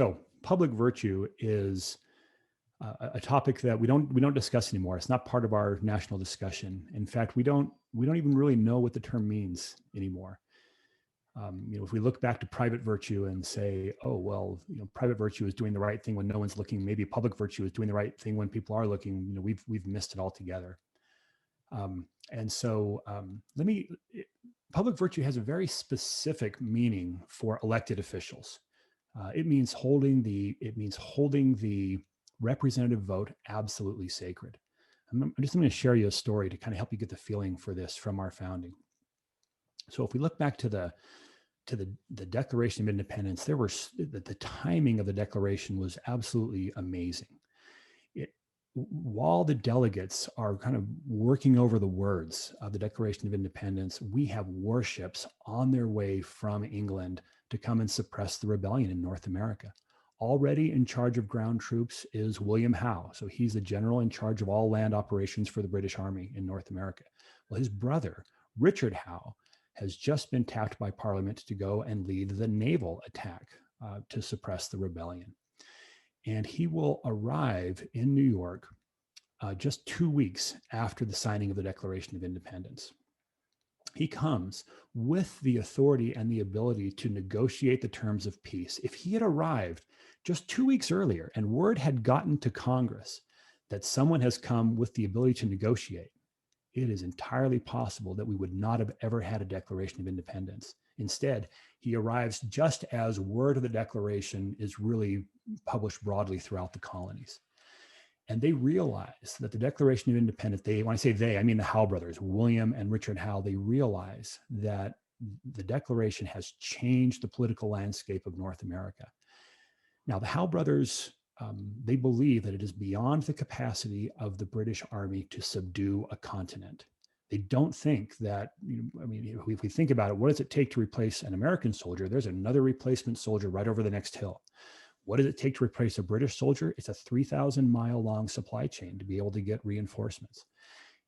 So public virtue is a topic that we don't discuss anymore. It's not part of our national discussion. In fact, we don't even really know what the term means anymore. If we look back to private virtue and say, oh, well, private virtue is doing the right thing when no one's looking. Maybe public virtue is doing the right thing when people are looking. We've missed it altogether. Public virtue has a very specific meaning for elected officials. It means holding the representative vote absolutely sacred. I'm just going to share you a story to kind of help you get the feeling for this from our founding. So if we look back to the Declaration of Independence, the timing of the Declaration was absolutely amazing. While the delegates are kind of working over the words of the Declaration of Independence, we have warships on their way from England to come and suppress the rebellion in North America. Already in charge of ground troops is William Howe. So he's the general in charge of all land operations for the British Army in North America. Well, his brother, Richard Howe, has just been tapped by Parliament to go and lead the naval attack to suppress the rebellion. And he will arrive in New York just 2 weeks after the signing of the Declaration of Independence. He comes with the authority and the ability to negotiate the terms of peace. If he had arrived just 2 weeks earlier and word had gotten to Congress that someone has come with the ability to negotiate, it is entirely possible that we would not have ever had a Declaration of Independence. Instead, he arrives just as word of the Declaration is really published broadly throughout the colonies. And they realize that the Declaration of Independence, when I say they, I mean the Howe brothers, William and Richard Howe, they realize that the Declaration has changed the political landscape of North America. Now, the Howe brothers, they believe that it is beyond the capacity of the British Army to subdue a continent. They don't think that, if we think about it, what does it take to replace an American soldier? There's another replacement soldier right over the next hill. What does it take to replace a British soldier? It's a 3,000-mile long supply chain to be able to get reinforcements.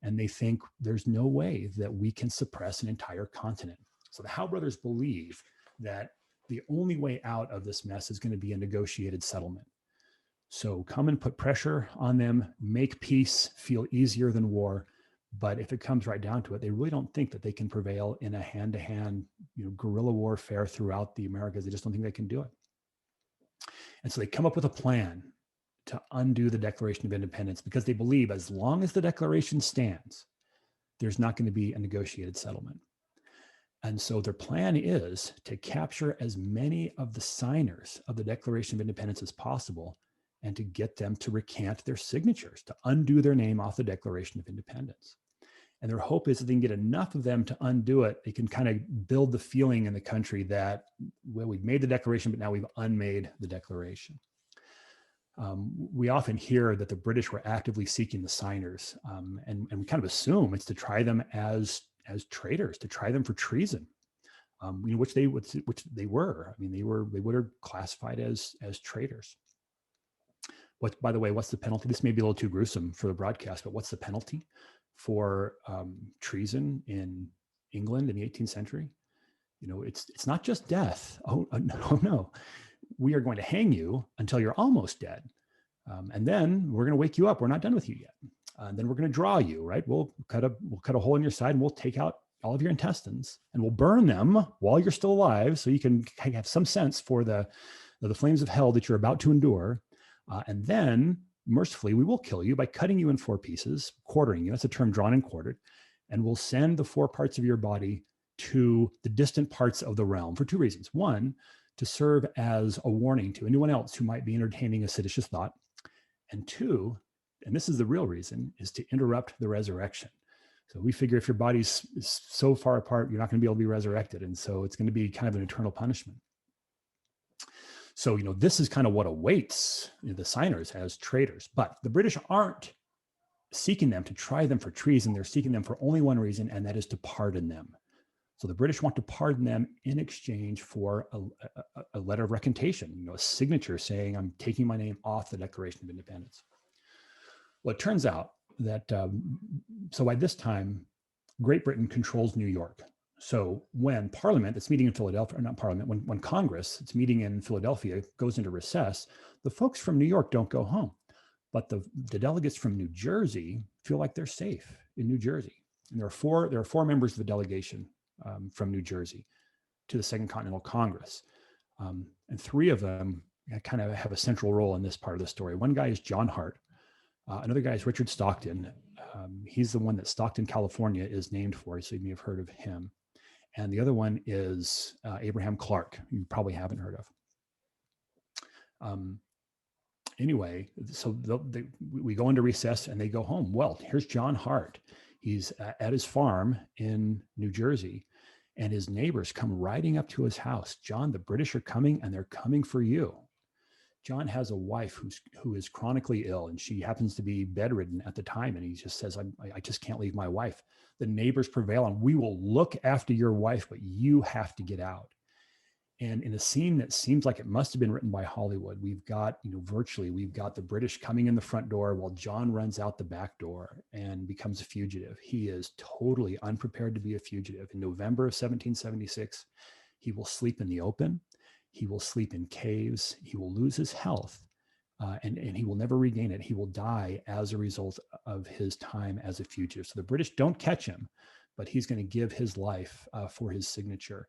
And they think there's no way that we can suppress an entire continent. So the Howe brothers believe that the only way out of this mess is going to be a negotiated settlement. So come and put pressure on them, make peace feel easier than war. But if it comes right down to it, they really don't think that they can prevail in a hand-to-hand, guerrilla warfare throughout the Americas. They just don't think they can do it. And so they come up with a plan to undo the Declaration of Independence because they believe as long as the Declaration stands, there's not going to be a negotiated settlement. And so their plan is to capture as many of the signers of the Declaration of Independence as possible and to get them to recant their signatures, to undo their name off the Declaration of Independence. And their hope is that they can get enough of them to undo it. They can kind of build the feeling in the country that, well, we've made the Declaration, but now we've unmade the Declaration. We often hear that the British were actively seeking the signers, and we kind of assume it's to try them as traitors, to try them for treason, which they were. They were classified as traitors. By the way, what's the penalty? This may be a little too gruesome for the broadcast, but what's the penalty for treason in England in the 18th century? It's not just death. Oh, no. We are going to hang you until you're almost dead. And then we're going to wake you up. We're not done with you yet. And then we're going to draw you, right? We'll cut a hole in your side and we'll take out all of your intestines and we'll burn them while you're still alive so you can have some sense for the flames of hell that you're about to endure. And then, mercifully, we will kill you by cutting you in 4 pieces, quartering you. That's a term, drawn and quartered. And we'll send the 4 parts of your body to the distant parts of the realm for 2 reasons. One, to serve as a warning to anyone else who might be entertaining a seditious thought. And 2, and this is the real reason, is to interrupt the resurrection. So we figure if your body's so far apart, you're not going to be able to be resurrected. And so it's going to be kind of an eternal punishment. So, this is kind of what awaits the signers as traitors. But the British aren't seeking them to try them for treason. They're seeking them for only one reason, and that is to pardon them. So the British want to pardon them in exchange for a letter of recantation, a signature saying, I'm taking my name off the Declaration of Independence. Well, it turns out that, so by this time, Great Britain controls New York. So when Parliament that's meeting in Philadelphia, or not Parliament, when Congress that's meeting in Philadelphia goes into recess, the folks from New York don't go home. But the delegates from New Jersey feel like they're safe in New Jersey. And there are four members of the delegation from New Jersey to the Second Continental Congress. And three of them kind of have a central role in this part of the story. One guy is John Hart. Another guy is Richard Stockton. He's the one that Stockton, California is named for, so you may have heard of him. And the other one is Abraham Clark, you probably haven't heard of. Anyway, so we go into recess and they go home. Well, here's John Hart. He's at his farm in New Jersey, and his neighbors come riding up to his house. John, the British are coming, and they're coming for you. John has a wife who is chronically ill, and she happens to be bedridden at the time. And he just says, I just can't leave my wife. The neighbors prevail on, we will look after your wife, but you have to get out. And in a scene that seems like it must have been written by Hollywood, we've got, we've got the British coming in the front door while John runs out the back door and becomes a fugitive. He is totally unprepared to be a fugitive. In November of 1776, he will sleep in the open. He will sleep in caves. He will lose his health, and he will never regain it. He will die as a result of his time as a fugitive. So the British don't catch him, but he's going to give his life for his signature.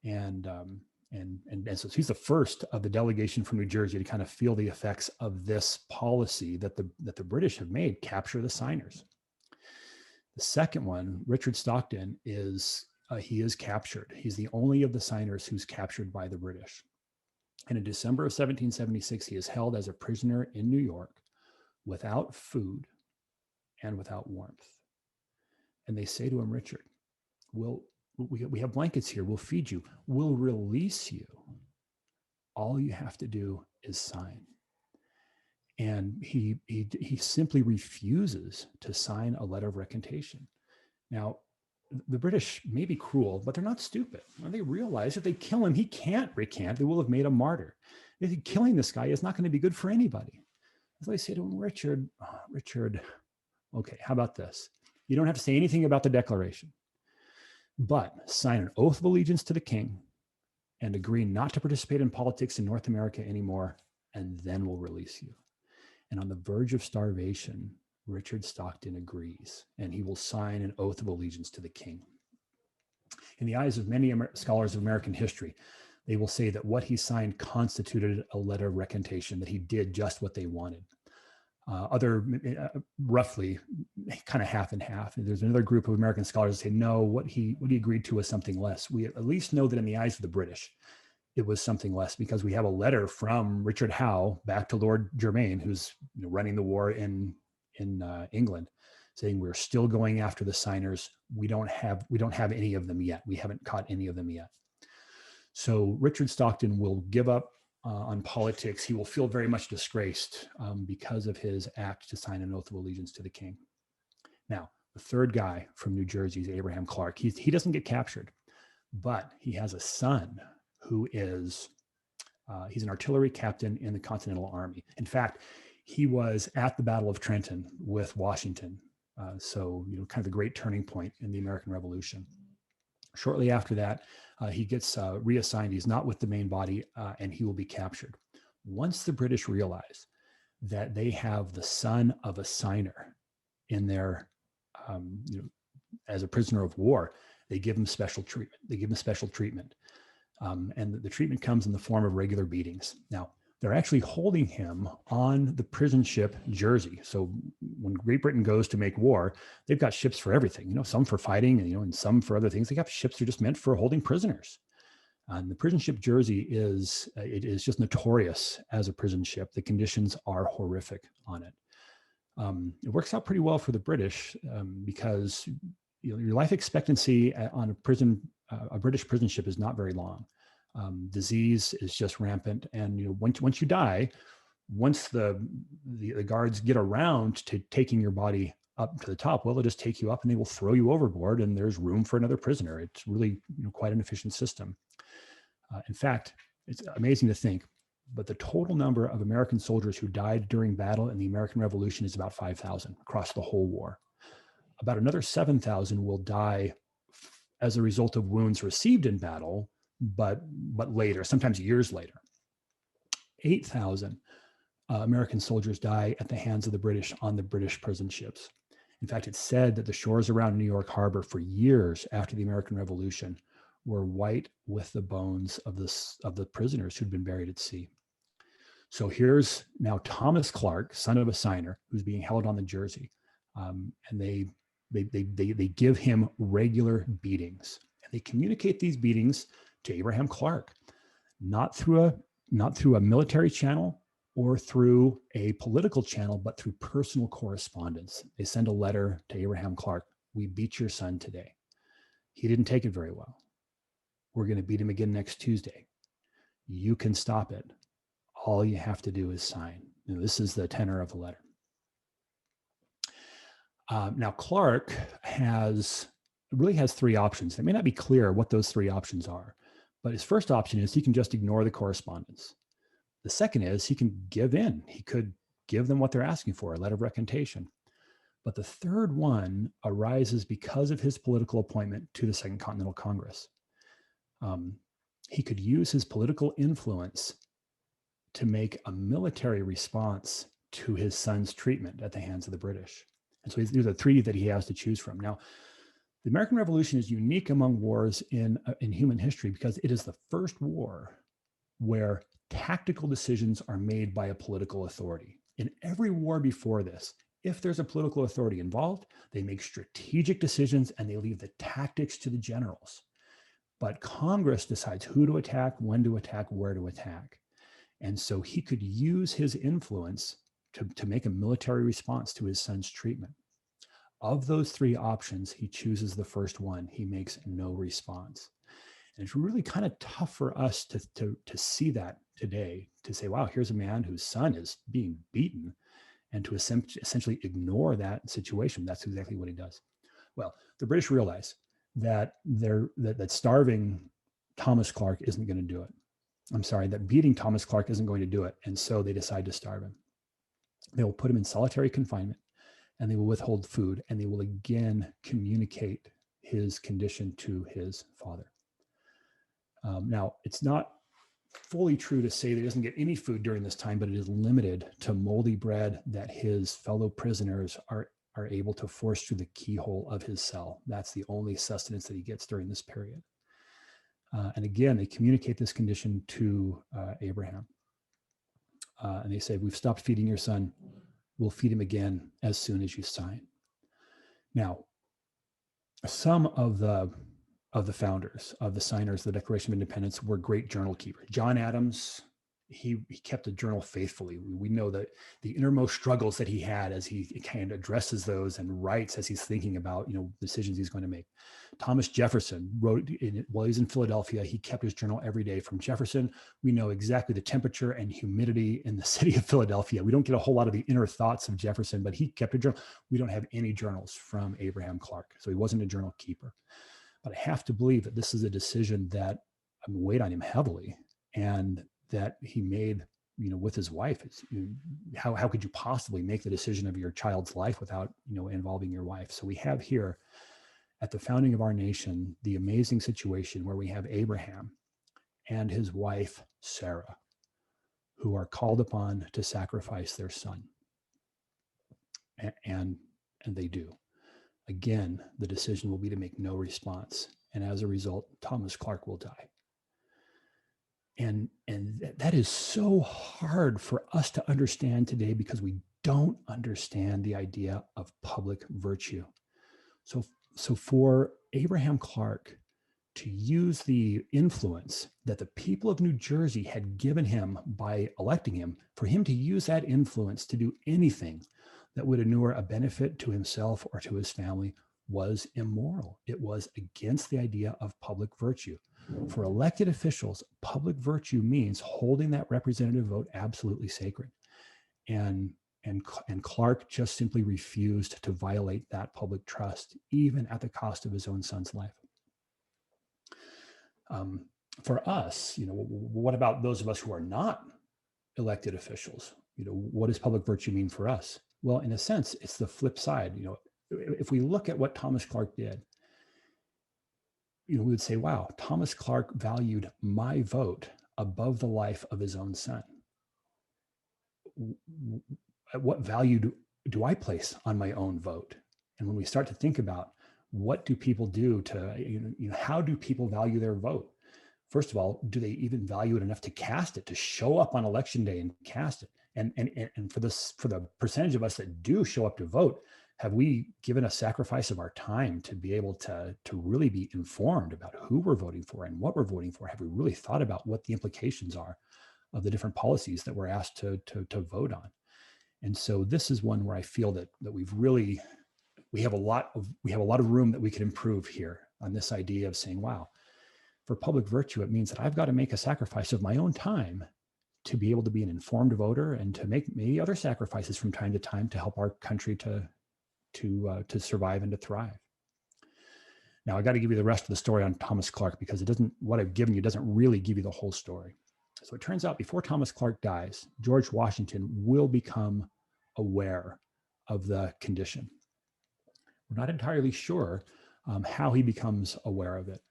And so he's the first of the delegation from New Jersey to kind of feel the effects of this policy that the British have made, capture the signers. The second one, Richard Stockton, he is captured. He's the only of the signers who's captured by the British. And in December of 1776, he is held as a prisoner in New York without food and without warmth. And they say to him, Richard, we have blankets here. We'll feed you. We'll release you. All you have to do is sign. And he simply refuses to sign a letter of recantation. Now, the British may be cruel, but they're not stupid. They realize if they kill him, he can't recant. They will have made a martyr. Killing this guy is not going to be good for anybody. So they say to him, Richard, okay, how about this? You don't have to say anything about the Declaration, but sign an oath of allegiance to the king and agree not to participate in politics in North America anymore, and then we'll release you. And on the verge of starvation, Richard Stockton agrees, and he will sign an oath of allegiance to the king. In the eyes of many scholars of American history, they will say that what he signed constituted a letter of recantation, that he did just what they wanted. Roughly kind of half and half. There's another group of American scholars that say, no, what he agreed to was something less. We at least know that in the eyes of the British, it was something less, because we have a letter from Richard Howe back to Lord Germain, who's running the war in England, saying we're still going after the signers. We don't have any of them yet. We haven't caught any of them yet. So Richard Stockton will give up on politics. He will feel very much disgraced because of his act to sign an oath of allegiance to the king. Now, the third guy from New Jersey is Abraham Clark. He doesn't get captured, but he has a son who is, he's an artillery captain in the Continental Army. In fact, he was at the Battle of Trenton with Washington. So, kind of the great turning point in the American Revolution. Shortly after that, he gets reassigned. He's not with the main body, and he will be captured. Once the British realize that they have the son of a signer in their, as a prisoner of war, they give him special treatment. And the treatment comes in the form of regular beatings. Now, they're actually holding him on the prison ship Jersey. So when Great Britain goes to make war, they've got ships for everything, some for fighting and some for other things. They got ships that are just meant for holding prisoners. And the prison ship Jersey is just notorious as a prison ship. The conditions are horrific on it. It works out pretty well for the British because your life expectancy on a British prison ship is not very long. Disease is just rampant, and once you die, once the guards get around to taking your body up to the top, well, they'll just take you up and they will throw you overboard, and there's room for another prisoner. It's really quite an efficient system. In fact, it's amazing to think, but the total number of American soldiers who died during battle in the American Revolution is about 5,000 across the whole war. About another 7,000 will die as a result of wounds received in battle, but later, sometimes years later. 8,000 American soldiers die at the hands of the British on the British prison ships. In fact, it's said that the shores around New York Harbor for years after the American Revolution were white with the bones of the prisoners who'd been buried at sea. So here's now Thomas Clark, son of a signer, who's being held on the Jersey, and they give him regular beatings, and they communicate these beatings to Abraham Clark, not through a military channel or through a political channel, but through personal correspondence. They send a letter to Abraham Clark. We beat your son today. He didn't take it very well. We're going to beat him again next Tuesday. You can stop it. All you have to do is sign. Now, this is the tenor of the letter. Now, Clark really has three options. It may not be clear what those three options are, but his first option is he can just ignore the correspondence. The second is he can give in. He could give them what they're asking for, a letter of recantation. But the third one arises because of his political appointment to the Second Continental Congress. He could use his political influence to make a military response to his son's treatment at the hands of the British. And so these are three that he has to choose from. Now, the American Revolution is unique among wars in human history because it is the first war where tactical decisions are made by a political authority. In every war before this, if there's a political authority involved, they make strategic decisions and they leave the tactics to the generals. But Congress decides who to attack, when to attack, where to attack. And so he could use his influence to make a military response to his son's treatment. Of those three options, he chooses the first one. He makes no response. And it's really kind of tough for us to see that today, to say, wow, here's a man whose son is being beaten, and to essentially ignore that situation. That's exactly what he does. Well, the British realize that that starving Thomas Clark isn't going to do it. I'm sorry, that beating Thomas Clark isn't going to do it. And so they decide to starve him. They will put him in solitary confinement, and they will withhold food, and they will again communicate his condition to his father. Now, it's not fully true to say that he doesn't get any food during this time, but it is limited to moldy bread that his fellow prisoners are able to force through the keyhole of his cell. That's the only sustenance that he gets during this period. And again, they communicate this condition to Abraham. And they say, we've stopped feeding your son. We'll feed him again as soon as you sign. Now, some of the founders, of the signers of the Declaration of Independence were great journal keepers. John Adams, he kept a journal faithfully. We know that the innermost struggles that he had as he kind of addresses those and writes as he's thinking about, decisions he's going to make. Thomas Jefferson wrote while he's in Philadelphia. He kept his journal every day. From Jefferson, we know exactly the temperature and humidity in the city of Philadelphia. We don't get a whole lot of the inner thoughts of Jefferson, but he kept a journal. We don't have any journals from Abraham Clark, so he wasn't a journal keeper. But I have to believe that this is a decision that weighed on him heavily, and that he made, with his wife. How could you possibly make the decision of your child's life without, involving your wife? So we have here at the founding of our nation, the amazing situation where we have Abraham and his wife, Sarah, who are called upon to sacrifice their son. And they do. Again, the decision will be to make no response. And as a result, Thomas Clark will die. And that is so hard for us to understand today because we don't understand the idea of public virtue. So for Abraham Clark to use the influence that the people of New Jersey had given him by electing him, for him to use that influence to do anything that would inure a benefit to himself or to his family was immoral. It was against the idea of public virtue. For elected officials, public virtue means holding that representative vote absolutely sacred. And Clark just simply refused to violate that public trust, even at the cost of his own son's life. For us, what about those of us who are not elected officials? What does public virtue mean for us? Well, in a sense, it's the flip side. If we look at what Thomas Clark did, we would say, wow, Thomas Clark valued my vote above the life of his own son. What value do I place on my own vote? And when we start to think about what do people do to, how do people value their vote? First of all, do they even value it enough to cast it, to show up on election day and cast it? And for the percentage of us that do show up to vote, have we given a sacrifice of our time to be able to really be informed about who we're voting for and what we're voting for? Have we really thought about what the implications are of the different policies that we're asked to vote on? And so this is one where I feel that we have a lot of room that we could improve here on this idea of saying, wow, for public virtue, it means that I've got to make a sacrifice of my own time to be able to be an informed voter and to make maybe other sacrifices from time to time to help our country to survive and to thrive. Now, I got to give you the rest of the story on Thomas Clark because what I've given you doesn't really give you the whole story. So it turns out before Thomas Clark dies, George Washington will become aware of the condition. We're not entirely sure how he becomes aware of it.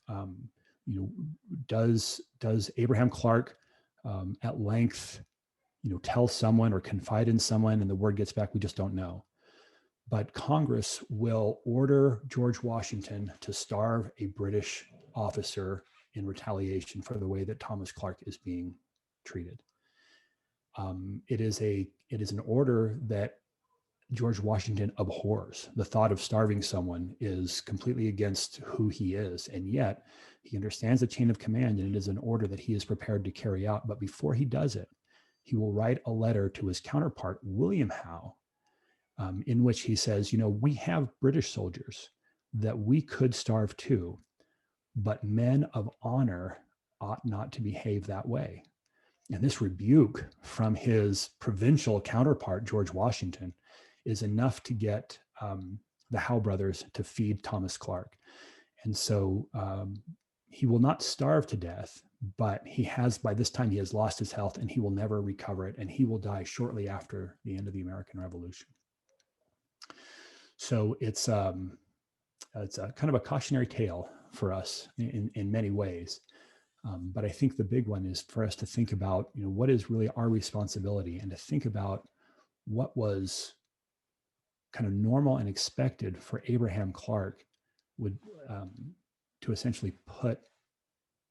Does Abraham Clark at length, tell someone or confide in someone and the word gets back? We just don't know. But Congress will order George Washington to starve a British officer in retaliation for the way that Thomas Clark is being treated. It is an order that George Washington abhors. The thought of starving someone is completely against who he is, and yet he understands the chain of command, and it is an order that he is prepared to carry out. But before he does it, he will write a letter to his counterpart, William Howe, in which he says, we have British soldiers that we could starve too, but men of honor ought not to behave that way. And this rebuke from his provincial counterpart, George Washington, is enough to get the Howe brothers to feed Thomas Clark. And so he will not starve to death, but by this time, he has lost his health and he will never recover it. And he will die shortly after the end of the American Revolution. So it's a kind of a cautionary tale for us in many ways. But I think the big one is for us to think about, what is really our responsibility, and to think about what was kind of normal and expected for Abraham Clark to essentially put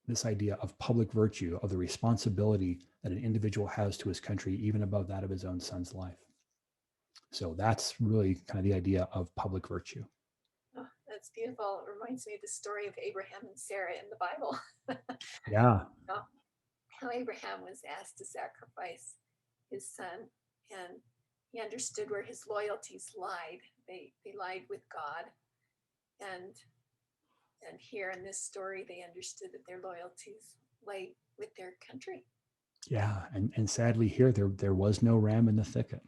this idea of public virtue, of the responsibility that an individual has to his country, even above that of his own son's life. So that's really kind of the idea of public virtue. Oh, that's beautiful. It reminds me of the story of Abraham and Sarah in the Bible. Yeah. How Abraham was asked to sacrifice his son, and he understood where his loyalties lied. They lied with God, and here in this story, they understood that their loyalties lay with their country. Yeah, and sadly here there was no ram in the thicket.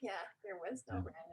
Yeah, there was no ram